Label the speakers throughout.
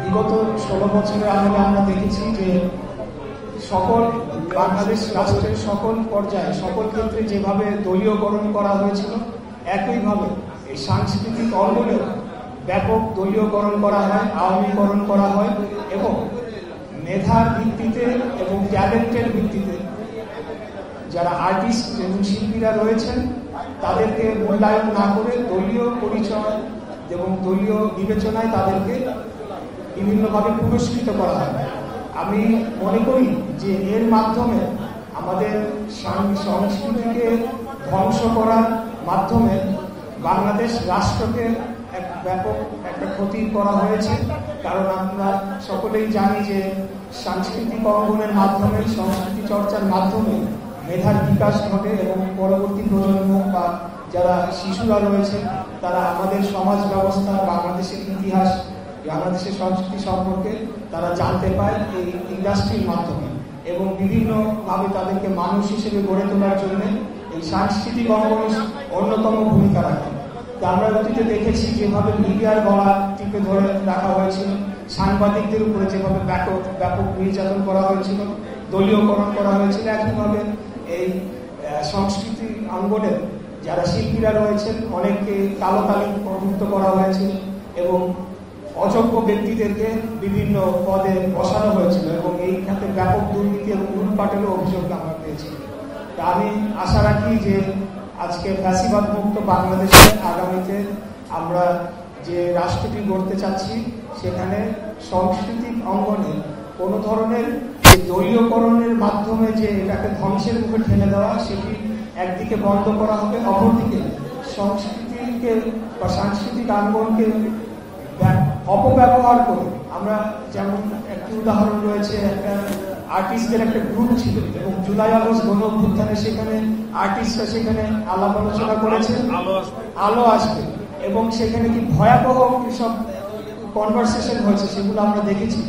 Speaker 1: বিগত 16 বছরের আমলে আমরা দেখেছি যে সকল বাংলাদেশ রাষ্ট্রের সকল পর্যায়ে সকল ক্ষেত্রে যেভাবে দলীয়করণ করা হয়েছিল, একইভাবে এই সাংস্কৃতিক অঙ্গনেও ব্যাপক দলীয়করণ করা হয়, আওয়ামীকরণ করা হয় এবং মেধার ভিত্তিতে এবং ট্যালেন্টের ভিত্তিতে যারা আর্টিস্ট এবং শিল্পীরা রয়েছেন তাদেরকে মূল্যায়ন না করে দলীয় পরিচয় এবং দলীয় বিবেচনায় তাদেরকে বিভিন্নভাবে পুরস্কৃত করা হয়। আমি মনে করি যে এর মাধ্যমে আমাদের সংস্কৃতিকে ধ্বংস করার মাধ্যমে বাংলাদেশ রাষ্ট্রকে এক ব্যাপক একটা ক্ষতি করা হয়েছে। কারণ আমরা সকলেই জানি যে সাংস্কৃতিক অঙ্গনের মাধ্যমে, সংস্কৃতি চর্চার মাধ্যমে মেধার বিকাশ ঘটে এবং পরবর্তী প্রজন্ম বা যারা শিশুরা রয়েছে তারা আমাদের সমাজ ব্যবস্থা, বাংলাদেশের ইতিহাস, বাংলাদেশের সংস্কৃতি সম্পর্কে তারা জানতে পায় এই ইন্ডাস্ট্রির মাধ্যমে এবং বিভিন্নভাবে তাদেরকে মানুষ হিসেবে গড়ে তোলার জন্য এই সাংস্কৃতিক অঙ্গন অন্যতম ভূমিকা রাখে। আমরা অতীতে দেখেছি যেভাবে মিডিয়ার গলা টিপে ধরে রাখা হয়েছিল, সাংবাদিকদের উপরে যেভাবে ব্যাপক নির্যাতন করা হয়েছিল, দলীয়করণ করা হয়েছিল, একইভাবে এই সংস্কৃতি অঙ্গনের যারা শিল্পীরা রয়েছেন অনেককে কালো তালিকাভুক্ত করা হয়েছিল এবং অযোগ্য ব্যক্তিদেরকে বিভিন্ন পদে বসানো হয়েছিল এবং এই খাতে ব্যাপক দুর্নীতি এবং লুটপাটেরও অভিযোগ আমরা পেয়েছি। আমি আশা রাখি যে আজকে ফ্যাসিবাদ মুক্ত বাংলাদেশে আগামীতে আমরা যে রাষ্ট্রটি গড়তে চাচ্ছি সেখানে সাংস্কৃতিক অঙ্গনে কোনো ধরনের দলীয়করণের মাধ্যমে যে এটাকে ধ্বংসের মুখে ঠেলে দেওয়া সেটি একদিকে বন্ধ করা হবে, অপরদিকে সংস্কৃতিকে বা সাংস্কৃতিক অঙ্গনকে অপব্যবহার করে আমরা, যেমন একটি উদাহরণ রয়েছে, একটা আর্টিস্টদের একটা গ্রুপ ছিল এবং জুলাই আগস্ট গণ অভ্যুত্থানে সেখানে আর্টিস্টরা সেখানে আলাপ আলোচনা করেছেন আলো আসবে এবং সেখানে কি ভয়াবহ সব কনভারসেশন হয়েছে সেগুলো আমরা দেখেছি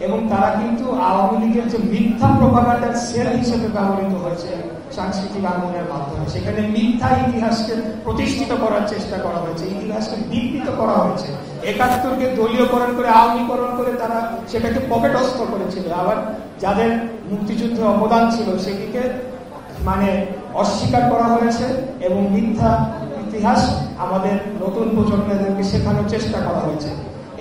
Speaker 1: এবং তারা কিন্তু আওয়ামী লীগের যে মিথ্যা প্রোপাগান্ডার সেল হিসেবে ব্যবহৃত হয়েছে সাংস্কৃতিক আন্দোলনের মাধ্যমে। সেখানে মিথ্যা ইতিহাসকে প্রতিষ্ঠিত করার চেষ্টা করা হয়েছে, ইতিহাসকে বিকৃত করা হয়েছে, ৭১কে দলীয়করণ করে আওয়ামীকরণ করে তারা সেটাকে পকেটস্থ করেছিল। আবার যাদের মুক্তিযুদ্ধে অবদান ছিল সেটিকে অস্বীকার করা হয়েছে এবং মিথ্যা ইতিহাস আমাদের নতুন প্রজন্মদেরকে শেখানোর চেষ্টা করা হয়েছে।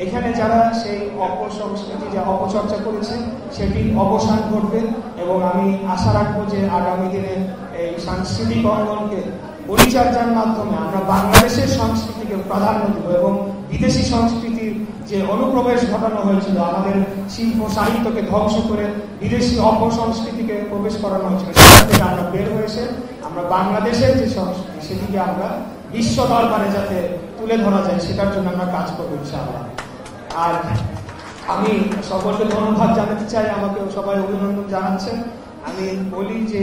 Speaker 1: এখানে যারা সেই অপসংস্কৃতি যা অপচর্চা করেছে সেটির অবসান ঘটবে এবং আমি আশা রাখবো যে আগামী দিনে এই সাংস্কৃতিক অঙ্গনকে পরিচর্যার মাধ্যমে আমরা বাংলাদেশের সংস্কৃতিকে প্রাধান্য দেব এবং বিদেশি সংস্কৃতির যে অনুপ্রবেশ ঘটানো হয়েছিল, আমাদের শিল্প সাহিত্যকে ধ্বংস করে বিদেশি অপসংস্কৃতিকে প্রবেশ করানো হয়েছিল, সেখান থেকে আমরা বের হয়েছে আমরা বাংলাদেশের যে সংস্কৃতি সেটিকে আমরা বিশ্ব দরবারে যাতে তুলে ধরা যায় সেটার জন্য আমরা কাজ করবো ইনশাআল্লাহ। আর আমি সকলকে ধন্যবাদ জানাতে চাই, আমাকে সবাই অভিনন্দন জানাচ্ছেন। আমি বলি যে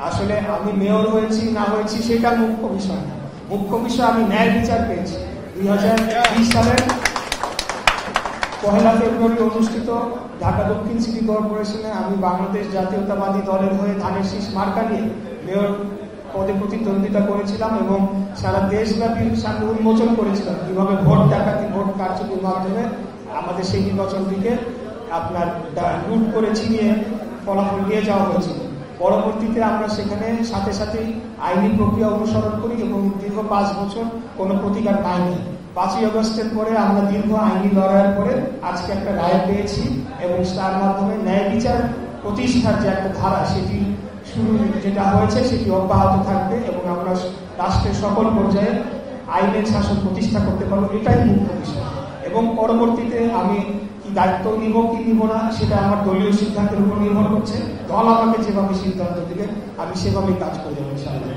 Speaker 1: আসলে আমি মেয়র হয়েছি না হয়েছি সেটা মুখ্য বিষয় না, মুখ্য বিষয় আমি ন্যায় বিচার পেয়েছি। 2020 সালের 1 ফেব্রুয়ারি অনুষ্ঠিত ঢাকা দক্ষিণ সিটি কর্পোরেশনে আমি বাংলাদেশ জাতীয়তাবাদী দলের হয়ে ধানের শীষ মার্কা নিয়ে মেয়র পদে প্রতিদ্বন্দ্বিতা করেছিলাম এবং সারা দেশব্যাপী সামনে উন্মোচন করেছিলাম কিভাবে ভোট ডাকাতি, ভোট কারচুপির মাধ্যমে আমাদের সেই নির্বাচনটিকে লুট করে ছিনিয়ে ফলাফল নিয়ে যাওয়া হয়েছিল। পরবর্তীতে আমরা সেখানে সাথে সাথে আইনি প্রক্রিয়া অনুসরণ করি এবং দীর্ঘ 5 বছর কোনো প্রতিকার পাইনি। 5ই আগস্টের পরে আমরা দীর্ঘ আইনি লড়াইয়ের পরে আজকে একটা রায় পেয়েছি এবং তার মাধ্যমে ন্যায় বিচার প্রতিষ্ঠার যে একটা ধারা সেটি শুরু যেটা হয়েছে সেটি অব্যাহত থাকবে এবং আমরা রাষ্ট্রের সকল পর্যায়ে আইনের শাসন প্রতিষ্ঠা করতে পারবো, এটাই মুখ্য বিষয়। এবং পরবর্তীতে আমি কি দায়িত্ব নিব কি নিব না সেটা আমার দলীয় সিদ্ধান্তের উপর নির্ভর করছে। দল আমাকে যেভাবে সিদ্ধান্ত দেবে আমি সেভাবেই কাজ করে যাবো ইনশাআল্লাহ।